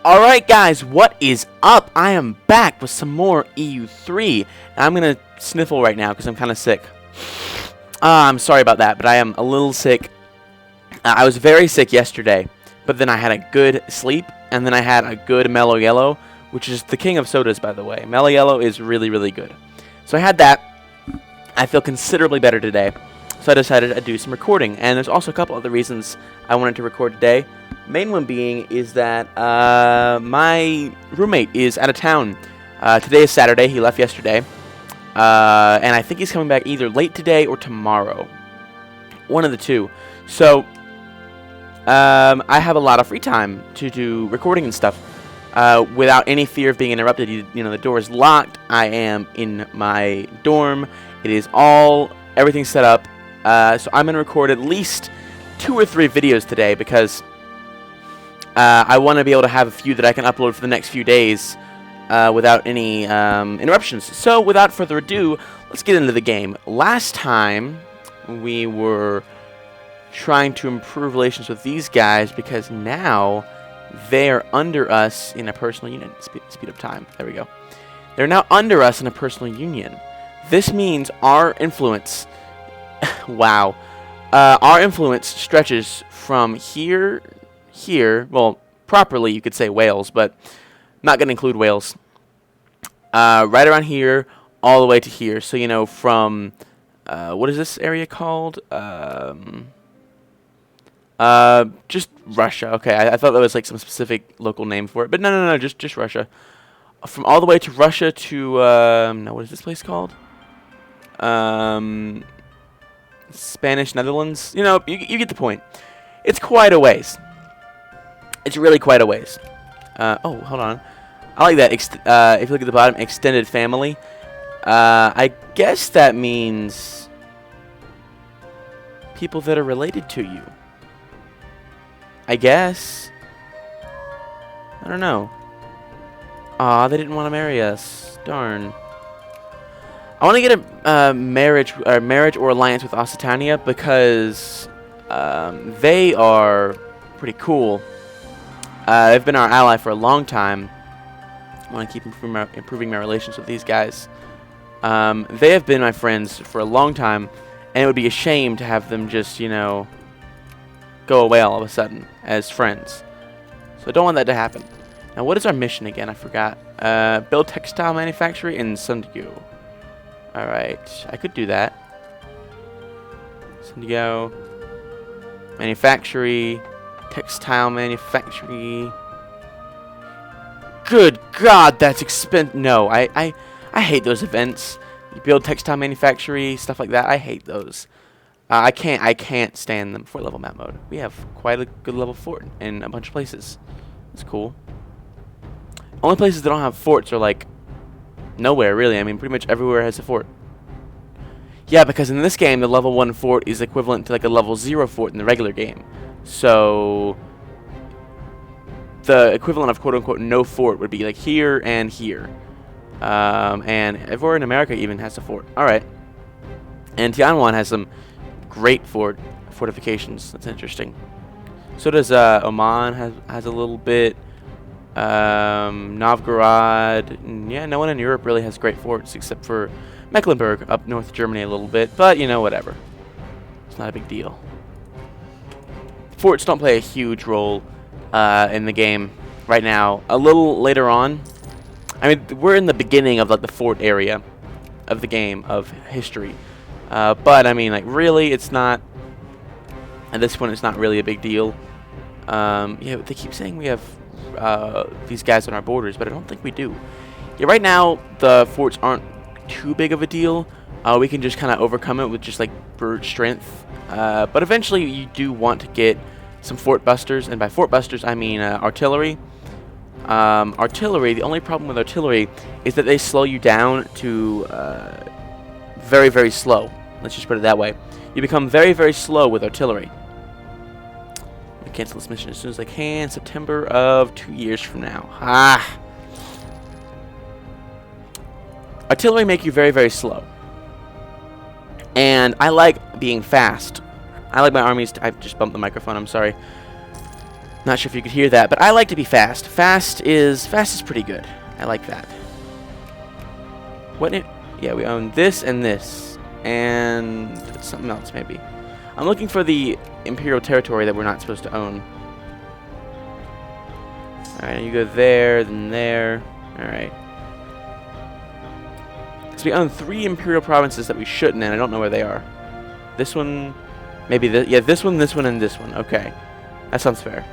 Alright guys, what is up? I am back with some more EU3. I'm gonna sniffle right now because I'm kind of sick. I'm sorry about that, but I am a little sick. I was very sick yesterday, but then I had a good sleep, and then I had a good mellow yellow, which is the king of sodas, by the way. Mellow yellow is really, really good. So I had that. I feel considerably better today, so I decided to do some recording. And there's also a couple other reasons I wanted to record today. Main one being is that my roommate is out of town. Today is Saturday. He left yesterday. And I think he's coming back either late today or tomorrow. One of the two. So I have a lot of free time to do recording and stuff without any fear of being interrupted. You know, the door is locked. I am in my dorm. It is everything's set up. So I'm going to record at least 2 or 3 videos today because I want to be able to have a few that I can upload for the next few days without any interruptions. So without further ado, let's get into the game. Last time we were trying to improve relations with these guys because now they are under us in a personal union. Speed up time. There we go. They're now under us in a personal union. This means our influence... wow. Our influence stretches from here... well, properly you could say Wales, but I'm not going to include Wales. Right around here, all the way to here. So, you know, from, what is this area called? Just Russia. Okay, I thought that was like some specific local name for it, but no, just Russia. From all the way to Russia to, no, what is this place called? Spanish Netherlands. You know, you get the point. It's quite a ways. It's really quite a ways. Oh, hold on. I like that. If you look at the bottom, extended family. I guess that means people that are related to you. I guess. I don't know. Aw, they didn't want to marry us. Darn. I want to get a marriage or alliance with Occitania because they are pretty cool. They've been our ally for a long time. I want to keep improving my relations with these guys. They have been my friends for a long time, and it would be a shame to have them just, you know, go away all of a sudden as friends. So I don't want that to happen. Now, what is our mission again? I forgot. Build textile manufactory in Sundigo. Alright, I could do that. Sundigo. Manufactory. Textile manufactory. Good God, that's expensive. No, I hate those events. You build textile manufactory, stuff like that. I hate those. I can't stand them for level map mode. We have quite a good level fort in a bunch of places. It's cool. Only places that don't have forts are like nowhere really. I mean, pretty much everywhere has a fort. Yeah, because in this game, the level 1 fort is equivalent to like a level 0 fort in the regular game. So the equivalent of quote-unquote no fort would be like here and here. And everywhere in America even has a fort. Alright. And Tianwan has some great fortifications. That's interesting. So does Oman has a little bit. Novgorod. Yeah, no one in Europe really has great forts except for Mecklenburg up north Germany a little bit. But, you know, whatever. It's not a big deal. Forts don't play a huge role in the game right now. A little later on, I mean, we're in the beginning of like the fort area of the game of history, but I mean, like really, it's not. At this point, it's not really a big deal. Yeah, they keep saying we have these guys on our borders, but I don't think we do. Yeah, right now the forts aren't too big of a deal. We can just kind of overcome it with just like brute strength. But eventually you do want to get some fort busters, and by fort busters I mean artillery. Artillery, the only problem with artillery is that they slow you down to very, very slow. Let's just put it that way. You become very, very slow with artillery. I cancel this mission as soon as I can. September of 2 years from now. Artillery make you very, very slow. And I like being fast. I like my armies to... I just bumped the microphone, I'm sorry. Not sure if you could hear that, but I like to be fast. Fast is pretty good. I like that. What? Yeah, we own this and this. And something else, maybe. I'm looking for the Imperial territory that we're not supposed to own. Alright, you go there, then there. Alright. So we own 3 Imperial provinces that we shouldn't, and I don't know where they are. This one, maybe this. Yeah, this one, and this one. Okay. That sounds fair.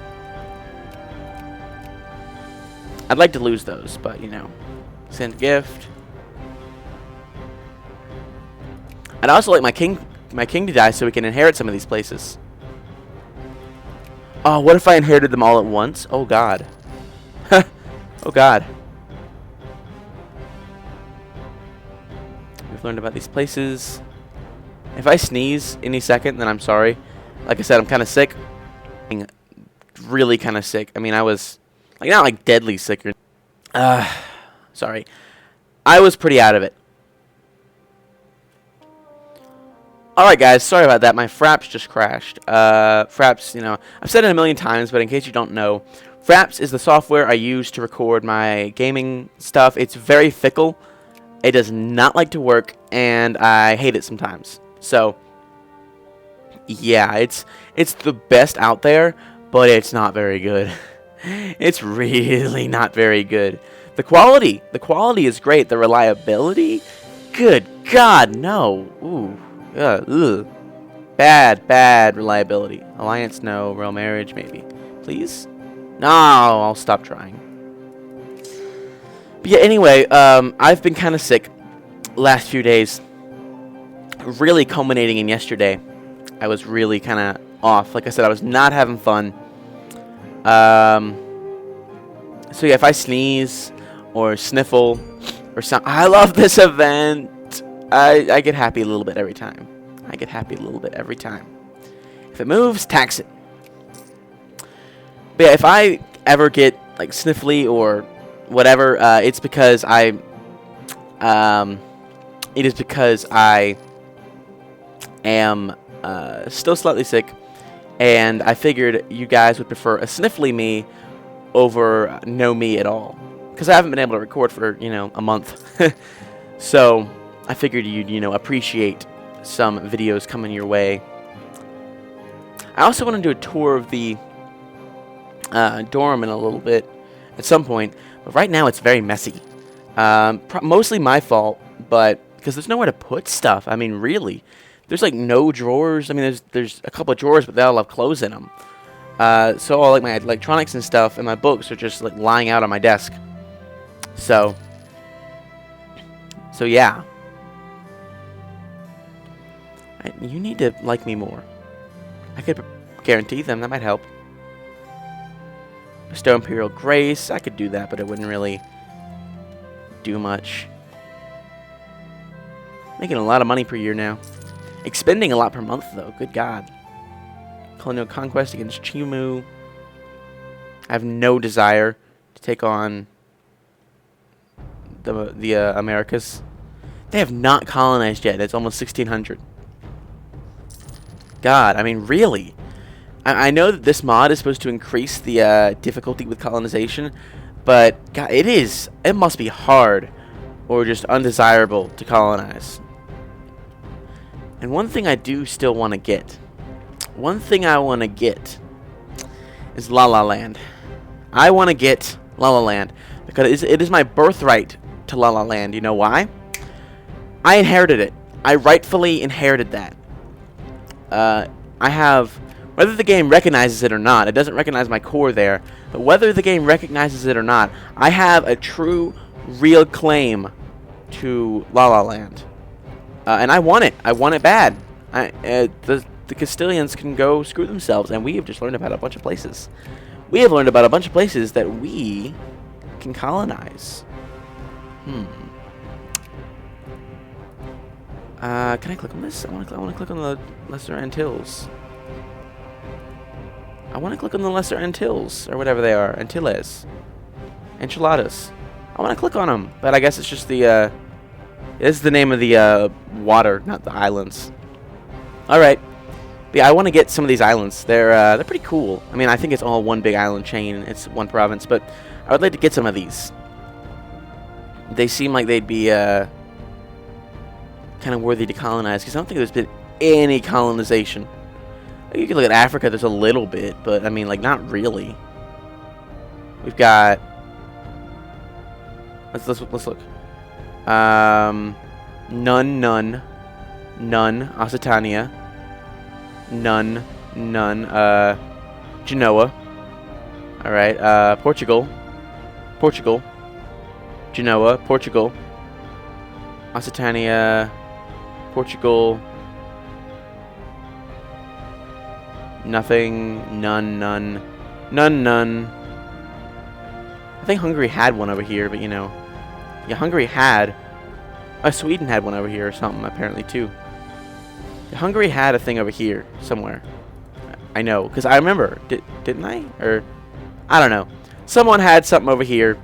I'd like to lose those, but, you know. Send gift. I'd also like my king to die so we can inherit some of these places. Oh, what if I inherited them all at once? Oh, God. Oh, God. We've learned about these places. If I sneeze any second, then I'm sorry. Like I said, I'm kind of sick. Really kind of sick. I mean, I was... like, not like deadly sick. Sorry. I was pretty out of it. Alright guys, sorry about that. My Fraps just crashed. Fraps, you know, I've said it a million times, but in case you don't know, Fraps is the software I use to record my gaming stuff. It's very fickle. It does not like to work, and I hate it sometimes. So, yeah, it's the best out there, but it's not very good. It's really not very good. The quality is great. The reliability, good God, no. Ooh. Ugh. Bad reliability. Alliance, no. Royal marriage, maybe. Please? No, I'll stop trying. But yeah, anyway, I've been kind of sick last few days. Really culminating in yesterday. I was really kind of off. Like I said, I was not having fun. So yeah, if I sneeze or sniffle or something, I love this event. I get happy a little bit every time. I get happy a little bit every time. If it moves, tax it. But yeah, if I ever get like sniffly or whatever, it's because it is because I am still slightly sick, and I figured you guys would prefer a sniffly me over no me at all, because I haven't been able to record for, you know, a month. So I figured you'd, you know, appreciate some videos coming your way. I also want to do a tour of the dorm in a little bit at some point, but right now it's very messy. Mostly my fault, but because there's nowhere to put stuff. I mean, really, there's like no drawers. I mean, there's a couple of drawers, but they all have clothes in them. So all like my electronics and stuff and my books are just like lying out on my desk. So yeah. You need to like me more. I could guarantee them. That might help. Bestow Imperial Grace. I could do that, but it wouldn't really do much. Making a lot of money per year now. Expending a lot per month, though. Good God. Colonial Conquest against Chimu. I have no desire to take on the Americas. They have not colonized yet. It's almost 1600. God, I mean, really? I know that this mod is supposed to increase the difficulty with colonization, but God, it must be hard or just undesirable to colonize. And one thing I do still want to get, is La La Land. I want to get La La Land because it is my birthright to La La Land. You know why? I inherited it. I rightfully inherited that. I have, whether the game recognizes it or not, it doesn't recognize my core there, but whether the game recognizes it or not, I have a true, real claim to La La Land. And I want it. I want it bad. The Castilians can go screw themselves, and we have just learned about a bunch of places. We have learned about a bunch of places that we can colonize. Can I click on this? I want to click on the Lesser Antilles. I want to click on the Lesser Antilles, or whatever they are. Antilles. Enchiladas. I want to click on them, but I guess it's just the, this is the name of the, water, not the islands. Alright. But yeah, I want to get some of these islands. They're pretty cool. I mean, I think it's all one big island chain. It's one province, but I would like to get some of these. They seem like they'd be kind of worthy to colonize, because I don't think there's been any colonization. You can look at Africa. There's a little bit, but I mean, like, not really. We've got. Let's look. None. Occitania. None. Genoa. All right. Portugal. Genoa. Portugal. Occitania. Portugal. Nothing. None. I think Hungary had one over here, but you know. Yeah, Hungary had. Sweden had one over here or something, apparently, too. Yeah, Hungary had a thing over here somewhere. I know, because I remember. Didn't I? Or, I don't know. Someone had something over here.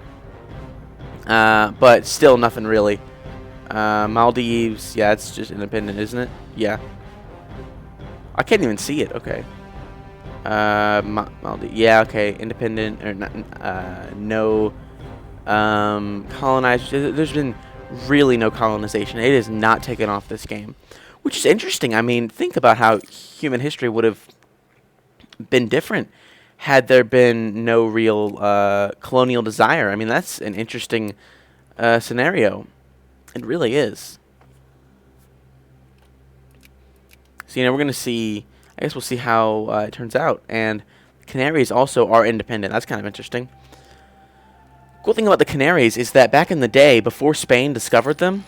But still nothing really. Maldives. Yeah, it's just independent, isn't it? Yeah. I can't even see it. Okay. Maldives. Yeah, okay. Independent. Or not, no. Colonized. There's been really no colonization. It is not taken off this game, which is interesting. I mean, think about how human history would have been different had there been no real colonial desire. I mean, that's an interesting scenario. It really is. So, you know, we're going to see, I guess we'll see how it turns out. And Canaries also are independent. That's kind of interesting. Cool thing about the Canaries is that back in the day, before Spain discovered them,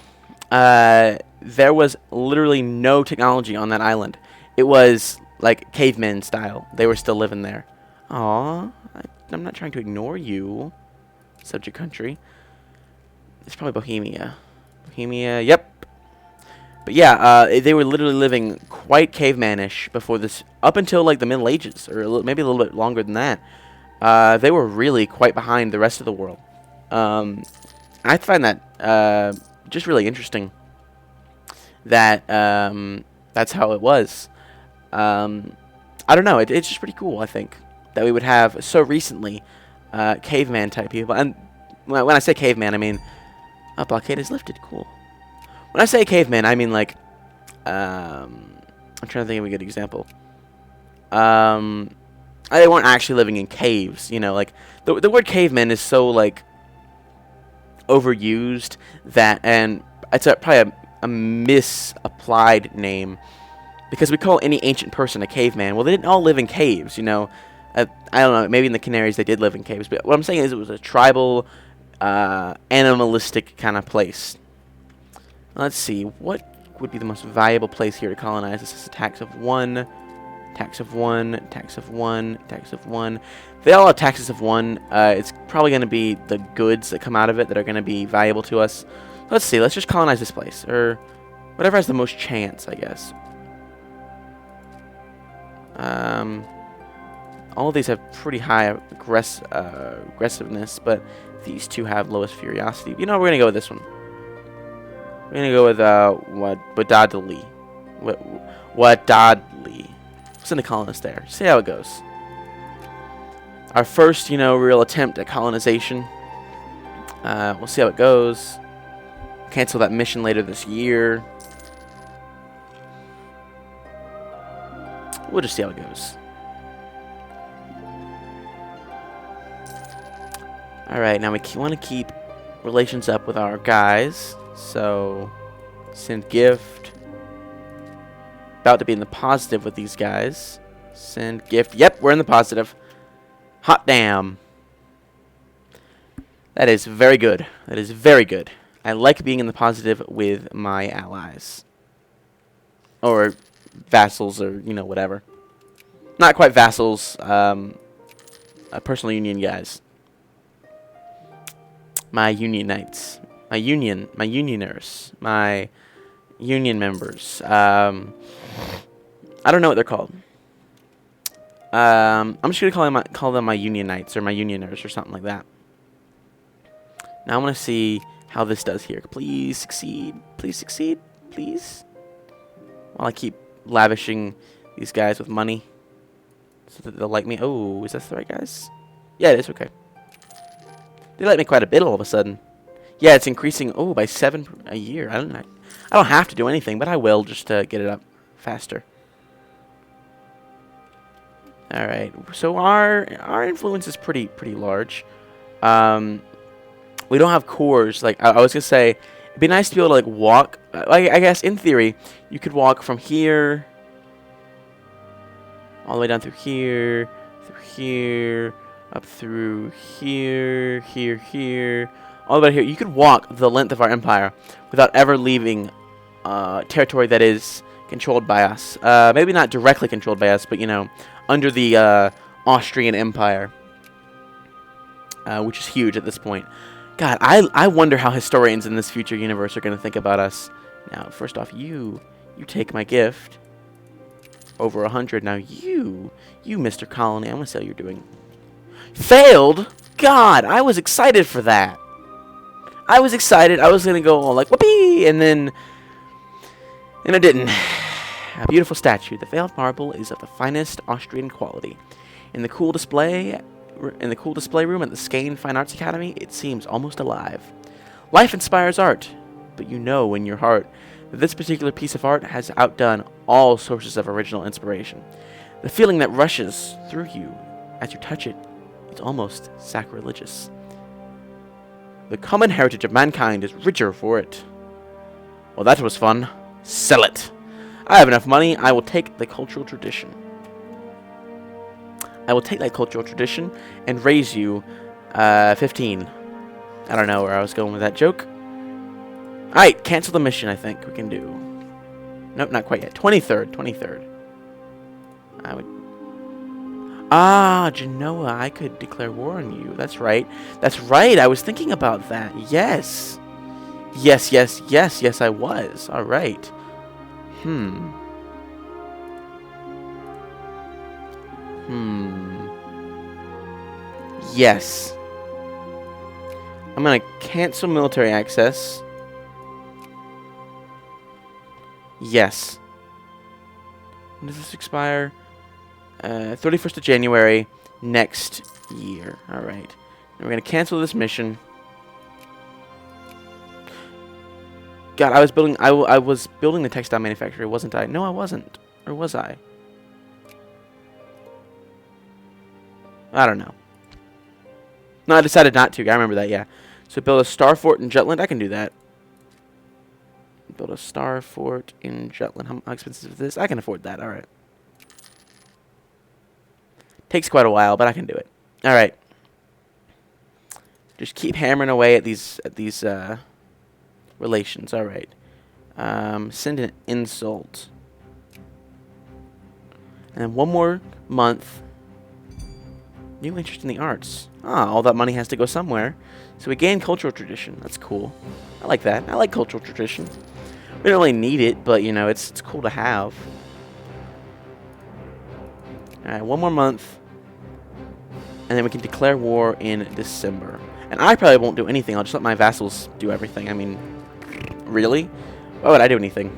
there was literally no technology on that island. It was like cavemen style. They were still living there. Aw, I'm not trying to ignore you, subject country. It's probably Bohemia. Bohemia, yep. But yeah, they were literally living quite cavemanish before this, up until like the Middle Ages, or maybe a little bit longer than that. They were really quite behind the rest of the world. I find that just really interesting that that's how it was. I don't know. It's just pretty cool, I think, that we would have so recently caveman type people. And when I say caveman, I mean blockade is lifted. Cool. When I say caveman, I mean like I'm trying to think of a good example. They weren't actually living in caves, you know, like the word caveman is so like overused that, and it's probably a misapplied name, because we call any ancient person a caveman. Well, they didn't all live in caves, you know. I don't know, maybe in the Canaries they did live in caves, but what I'm saying is it was a tribal, animalistic kind of place. Let's see, what would be the most valuable place here to colonize? This is a tax of 1. Tax of 1, tax of 1, tax of 1. They all have taxes of 1. It's probably going to be the goods that come out of it that are going to be valuable to us. Let's see. Let's just colonize this place, or whatever has the most chance, I guess. All of these have pretty high aggressiveness, but these two have lowest curiosity. You know, we're going to go with this one. We're going to go with Wadadli. Wadadli. Send a colonist there. See how it goes. Our first, you know, real attempt at colonization. We'll see how it goes. Cancel that mission later this year. We'll just see how it goes. Alright, now we want to keep relations up with our guys. So, send gift. About to be in the positive with these guys. Send gift. Yep, we're in the positive. Hot damn. That is very good. That is very good. I like being in the positive with my allies. Or vassals, or, you know, whatever. Not quite vassals. Personal union guys. My union knights. My unioners. My union members. I don't know what they're called. I'm just gonna call them my union knights or my unioners or something like that. Now I want to see how this does here. Please succeed. Please succeed. Please. While I keep lavishing these guys with money so that they'll like me. Oh, is this the right guys? Yeah, it is. Okay. They like me quite a bit all of a sudden. Yeah, it's increasing. Oh, by 7 a year. I don't have to do anything, but I will just to get it up faster. All right. So our influence is pretty large. We don't have cores. Like I was gonna say, it'd be nice to be able to like walk. I guess in theory, you could walk from here all the way down through here, up through here, all the way here. You could walk the length of our empire without ever leaving territory that is controlled by us. Maybe not directly controlled by us, but you know, under the Austrian Empire, which is huge at this point. God, I wonder how historians in this future universe are going to think about us. Now, first off, you take my gift. Over 100. Now you Mr. Colony, I'm going to see how you're doing. Failed? God, I was excited for that. I was excited. I was going to go all like, whoopee, and I didn't. A beautiful statue. The failed marble is of the finest Austrian quality. In the cool display room at the Skane Fine Arts Academy, it seems almost alive. Life inspires art, but you know in your heart that this particular piece of art has outdone all sources of original inspiration. The feeling that rushes through you as you touch it, it's almost sacrilegious. The common heritage of mankind is richer for it. Well, that was fun. Sell it. I have enough money. I will take the cultural tradition. I will take that cultural tradition and raise you 15. I don't know where I was going with that joke. Alright, cancel the mission, I think we can do. Nope, not quite yet. 23rd. I would... Ah, Genoa, I could declare war on you. That's right. That's right, I was thinking about that. Yes. Yes, I was. Alright. Yes. I'm gonna cancel military access. Yes. When does this expire? 31st of January next year. Alright. We're gonna cancel this mission. God, I was building the textile manufactory, wasn't I? No, I wasn't. Or was I? I don't know. No, I decided not to. I remember that, yeah. So build a star fort in Jutland. I can do that. Build a star fort in Jutland. How expensive is this? I can afford that. All right. Takes quite a while, but I can do it. All right. Just keep hammering away at these relations. All right. Send an insult. And one more month. New interest in the arts. Ah, all that money has to go somewhere. So we gain cultural tradition. That's cool. I like that. I like cultural tradition. We don't really need it, but, you know, it's cool to have. Alright, one more month. And then we can declare war in December. And I probably won't do anything. I'll just let my vassals do everything. I mean, really? Why would I do anything?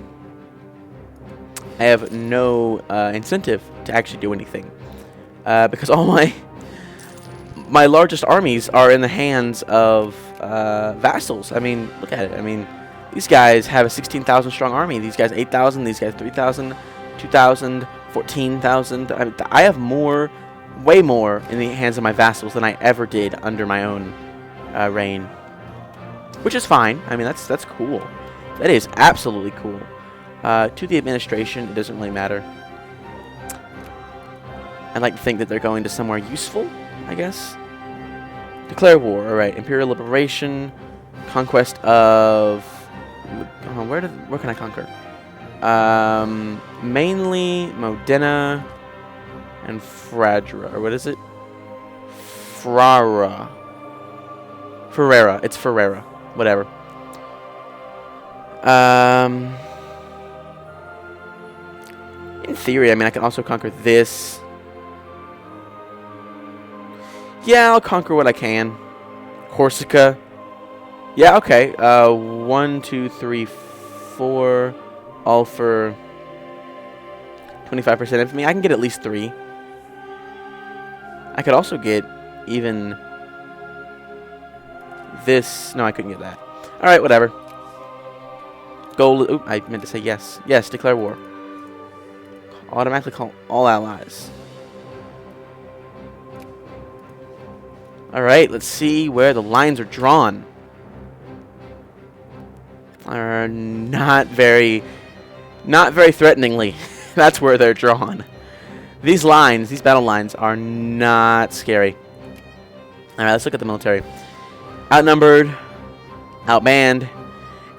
I have no incentive to actually do anything. Because all my largest armies are in the hands of vassals. I mean, look at it. I mean, these guys have a 16,000 strong army. These guys 8,000. These guys 3,000, 2,000, 14,000. I have more, way more in the hands of my vassals than I ever did under my own reign, which is fine. I mean, that's cool. That is absolutely cool. To the administration, it doesn't really matter. I'd like to think that they're going to somewhere useful, I guess. Declare war. All right. Imperial liberation, conquest of. Where can I conquer? Mainly Modena and Fradra, or what is it? Ferrara. It's Ferrara. Whatever. In theory, I mean, I can also conquer this. Yeah, I'll conquer what I can. Corsica. Yeah, okay. 1, 2, 3, 4. All for 25% infamy. I can get at least 3. I could also get even this. No, I couldn't get that. Alright, whatever. Gold. Oop, I meant to say yes. Yes, declare war. Automatically call all allies. Alright, let's see where the lines are drawn. Are not very threateningly. That's where they're drawn. These lines, these battle lines, are not scary. Alright, let's look at the military. Outnumbered, outmanned,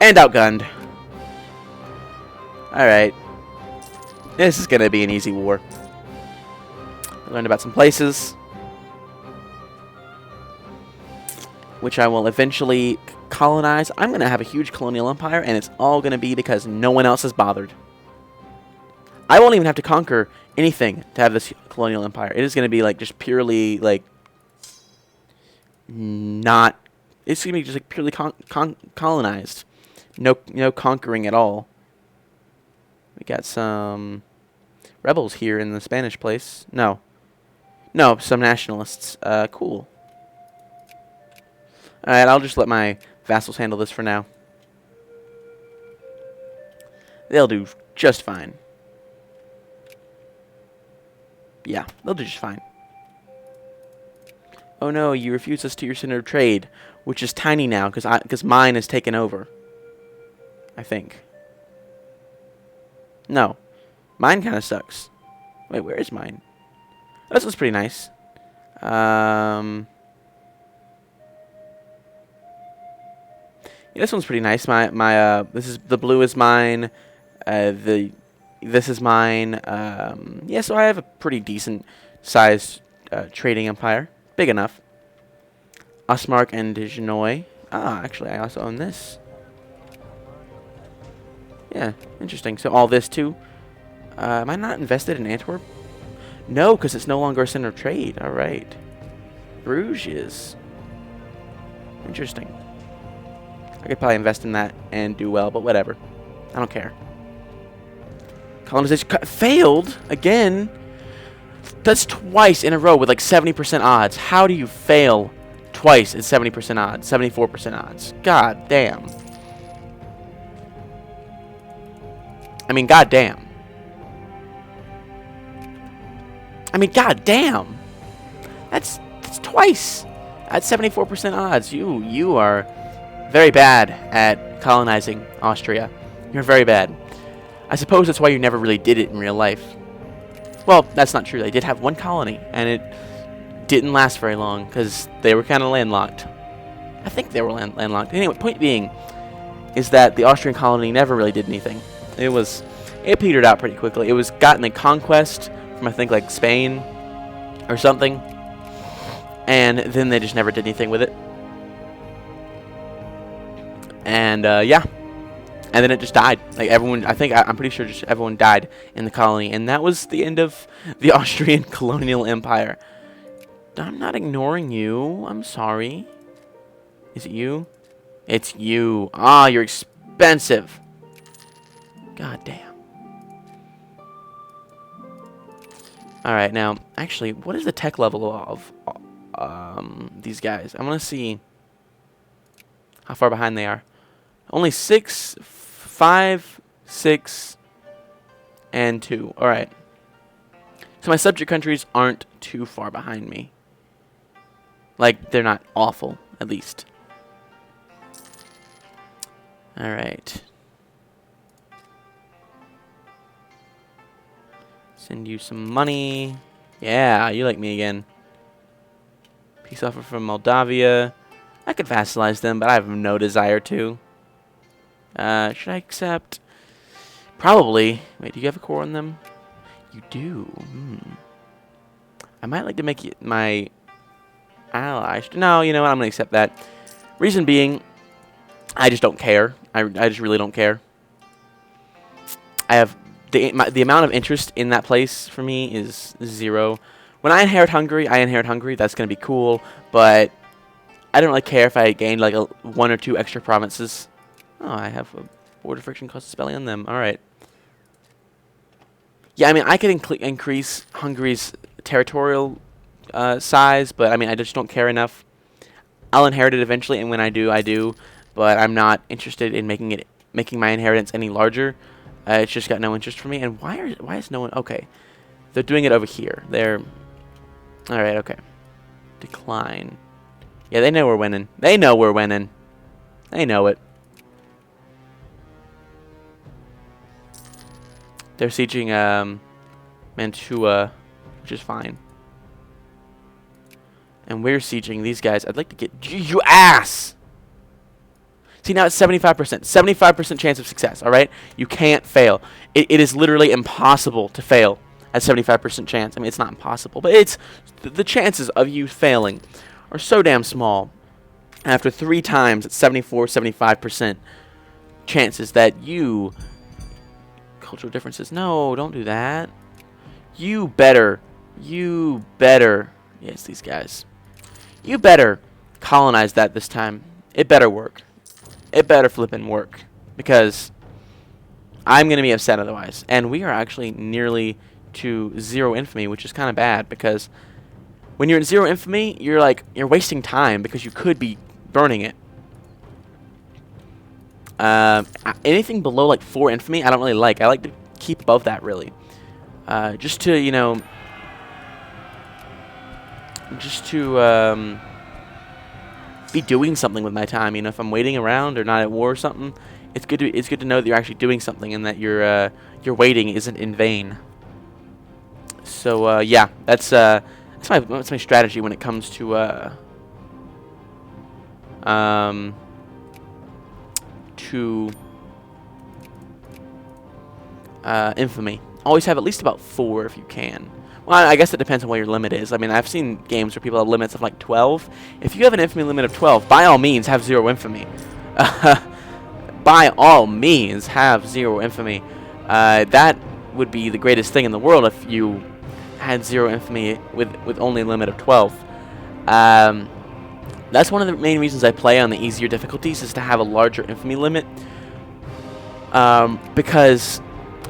and outgunned. Alright. This is going to be an easy war. I learned about some places, which I will eventually colonize. I'm going to have a huge colonial empire, and it's all going to be because no one else has bothered. I won't even have to conquer anything to have this colonial empire. It is going to be like just purely like not. It's going to be just like purely colonized. No conquering at all. We got some rebels here in the Spanish place. No, some nationalists. Cool. Alright, I'll just let my vassals handle this for now. They'll do just fine. Yeah, they'll do just fine. Oh no, you refuse us to your center of trade, which is tiny now because mine is taken over. I think. No, mine kind of sucks. Wait, where is mine? This one's pretty nice. Yeah, this one's pretty nice. This is the blue is mine. This is mine. Yeah, so I have a pretty decent sized trading empire, big enough. Osmark and Dijinoy. Ah, actually, I also own this. Yeah, interesting. So all this too. Am I not invested in Antwerp? No, because it's no longer a center of trade. All right. Bruges is. Interesting. I could probably invest in that and do well, but whatever. I don't care. Colonization failed again. That's twice in a row with like 70% odds. How do you fail twice at 70% odds, 74% odds? God damn. I mean, god damn. God damn. That's twice at 74% odds. You are very bad at colonizing Austria. You're very bad. I suppose that's why you never really did it in real life. Well, that's not true. They did have one colony, and it didn't last very long because they were kind of landlocked. I think they were landlocked. Anyway, point being is that the Austrian colony never really did anything. It petered out pretty quickly. It was gotten a conquest from, I think, like Spain or something, and then they just never did anything with it. And yeah, and then it just died. Like everyone, I'm pretty sure just everyone died in the colony, and that was the end of the Austrian colonial empire. I'm not ignoring you. I'm sorry. Is it you? It's you. Ah, you're expensive. God damn. Alright, now, actually, what is the tech level of these guys? I want to see how far behind they are. Only 6, 5, 6, and 2. Alright. So my subject countries aren't too far behind me. Like, they're not awful, at least. Alright. Send you some money. Yeah, you like me again. Peace offer from Moldavia. I could vassalize them, but I have no desire to. Should I accept? Probably. Wait, do you have a core on them? You do. I might like to make it my ally. No, you know what? I'm going to accept that. Reason being, I just don't care. I just really don't care. I have the amount of interest in that place for me is 0. When I inherit Hungary, That's going to be cool, but I don't really care if I gained like 1 or 2 extra provinces. Oh, I have a border friction cost spelling on them. All right. Yeah, I mean, I could increase Hungary's territorial size, but I mean, I just don't care enough. I'll inherit it eventually, and when I do, I do. But I'm not interested in making my inheritance any larger. It's just got no interest for me. And why is no one? Okay, they're doing it over here. They're all right. Okay, decline. Yeah, they know we're winning. They know we're winning. They know it. They're sieging Mantua, which is fine. And we're sieging these guys. I'd like to get you ass. See, now it's 75%. 75% chance of success, all right? You can't fail. It is literally impossible to fail at 75% chance. I mean, it's not impossible, but it's the chances of you failing are so damn small. After 3 times, it's 74, 75% chances that you... Cultural differences. No, don't do that. You better. Yes, these guys. You better colonize that this time. It better work. It better flippin' work. Because I'm going to be upset otherwise. And we are actually nearly to 0 infamy, which is kind of bad. Because when you're in 0 infamy, you're wasting time because you could be burning it. Anything below like 4 infamy, I don't really like. I like to keep above that, really. Just to, you know... Just to be doing something with my time. You know, if I'm waiting around or not at war or something, it's good to know that you're actually doing something and that your waiting isn't in vain. So yeah, that's my strategy when it comes to infamy. Always have at least about 4 if you can. Well, I guess it depends on what your limit is. I mean, I've seen games where people have limits of like 12. If you have an infamy limit of 12, by all means, have 0 infamy. By all means, have 0 infamy. That would be the greatest thing in the world if you had 0 infamy with only a limit of 12. That's one of the main reasons I play on the easier difficulties, is to have a larger infamy limit. Because...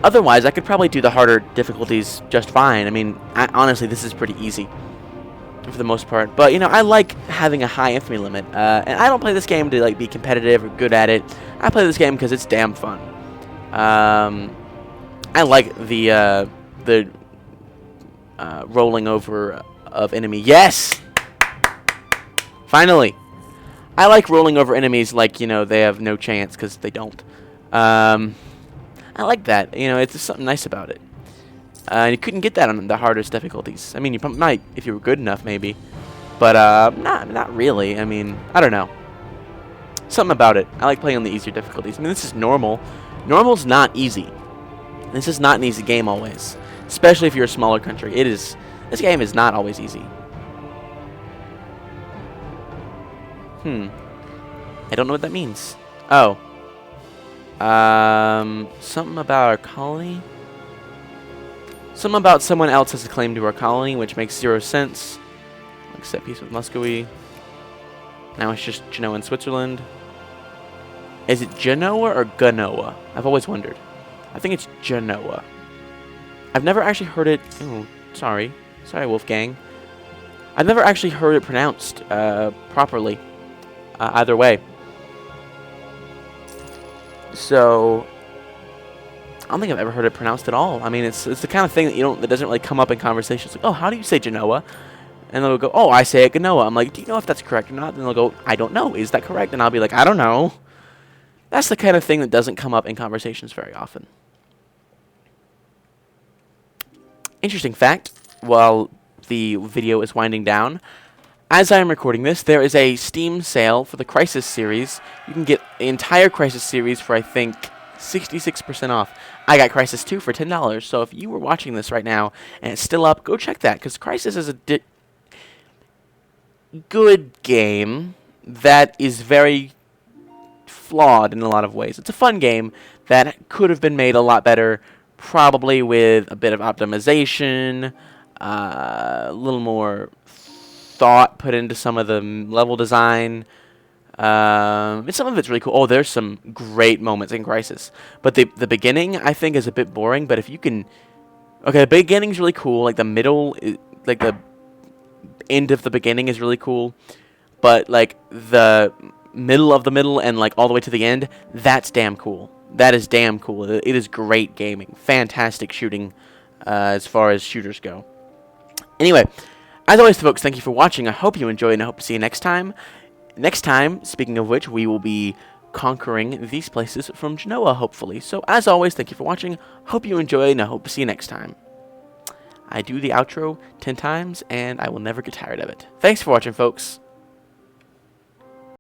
otherwise, I could probably do the harder difficulties just fine. I mean, honestly, this is pretty easy for the most part. But, you know, I like having a high infamy limit. And I don't play this game to, like, be competitive or good at it. I play this game because it's damn fun. I like the rolling over of enemy. Yes! Finally! I like rolling over enemies like, you know, they have no chance, because they don't. I like that. You know, it's just something nice about it. You couldn't get that on the hardest difficulties. I mean, you might if you were good enough, maybe. But, not really. I mean, I don't know. Something about it. I like playing on the easier difficulties. I mean, this is normal. Normal's not easy. This is not an easy game always. Especially if you're a smaller country. This game is not always easy. I don't know what that means. Oh. Something about our colony? Something about someone else has a claim to our colony, which makes 0 sense. Accept peace with Muscovy. Now it's just Genoa and Switzerland. Is it Genoa or Genoa? I've always wondered. I think it's Genoa. I've never actually heard it... Oh, sorry. Sorry, Wolfgang. I've never actually heard it pronounced properly. Either way. So, I don't think I've ever heard it pronounced at all. I mean, it's the kind of thing that doesn't really come up in conversations. Like, oh, how do you say Genoa? And they'll go, oh, I say it Genoa. I'm like, do you know if that's correct or not? And they'll go, I don't know. Is that correct? And I'll be like, I don't know. That's the kind of thing that doesn't come up in conversations very often. Interesting fact, while the video is winding down, as I am recording this, there is a Steam sale for the Crisis series. You can get the entire Crisis series for, I think, 66% off. I got Crisis 2 for $10, so if you were watching this right now and it's still up, go check that, because Crisis is a good game that is very flawed in a lot of ways. It's a fun game that could have been made a lot better, probably with a bit of optimization, a little more thought put into some of the level design. Some of it's really cool. Oh, there's some great moments in Crisis. But the beginning, I think, is a bit boring. But if you can Okay, the beginning's really cool. Like the middle, like the end of the beginning is really cool. But like the middle of the middle and like all the way to the end, that's damn cool. That is damn cool. It is great gaming. Fantastic shooting as far as shooters go. Anyway, as always, folks, thank you for watching. I hope you enjoyed, and I hope to see you next time. Next time, speaking of which, we will be conquering these places from Genoa, hopefully. So, as always, thank you for watching. Hope you enjoyed, and I hope to see you next time. I do the outro 10 times, and I will never get tired of it. Thanks for watching, folks.